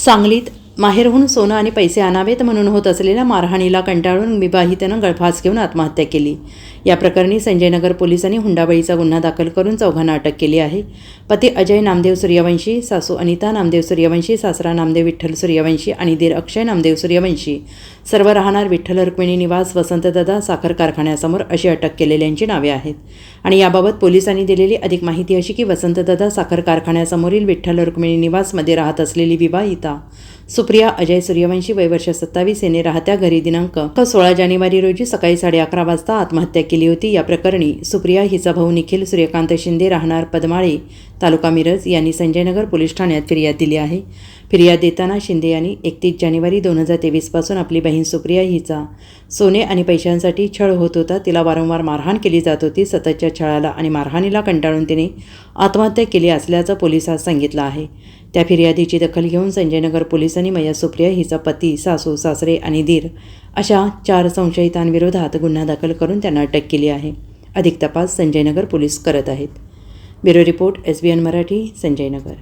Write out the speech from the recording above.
सांगलीत माहेरहून सोनं आणि पैसे आणावेत म्हणून होत असलेल्या मारहाणीला कंटाळून विवाहितेनं गळफास घेऊन आत्महत्या केली। या प्रकरणी संजयनगर पोलिसांनी हुंडाबळीचा गुन्हा दाखल करून चौघांना अटक केली आहे। पती अजय नामदेव सूर्यवंशी, सासू अनिता नामदेव सूर्यवंशी, सासरा नामदेव विठ्ठल सूर्यवंशी आणि दीर अक्षय नामदेव सूर्यवंशी, सर्व राहणार विठ्ठल रुक्मिणी निवास वसंतदादा साखर कारखान्यासमोर अशी अटक केलेल्यांची नावे आहेत। आणि याबाबत पोलिसांनी दिलेली अधिक माहिती अशी की वसंतदादा साखर कारखान्यासमोरील विठ्ठल रुक्मिणी निवासमध्ये राहत असलेली विवाहिता सुप्रिया अजय सूर्यवंशी वय वर्ष 27 याने राहत्या घरी दिनांक 16 जानेवारी रोजी सकाळी 11:30 वाजता आत्महत्या केली होती। या प्रकरणी सुप्रिया हिचा भाऊ निखिल सूर्यकांत शिंदे राहणार पदमाळे तालुका मिरज यांनी संजयनगर पोलीस ठाण्यात फिर्याद दिली आहे। फिर्याद देताना शिंदे यांनी 31 जानेवारी 2023 पासून आपली बहीण सुप्रिया हिचा सोने आणि पैशांसाठी छळ होत होता, तिला वारंवार मारहाण केली जात होती। सततच्या छळाला आणि मारहाणीला कंटाळून तिने आत्महत्या केली असल्याचं पोलिसात सांगितलं आहे। त्या फिर्यादीची दखल घेऊन संजयनगर पोलिसांनी मया सुप्रिया हिचा पती, सासू, सासरे आणि दीर अशा 4 संशयितांविरोधात गुन्हा दाखल करून त्यांना अटक केली आहे। अधिक तपास संजयनगर पोलीस करत आहेत। Bureau report SBN Marathi, Sanjaynagar.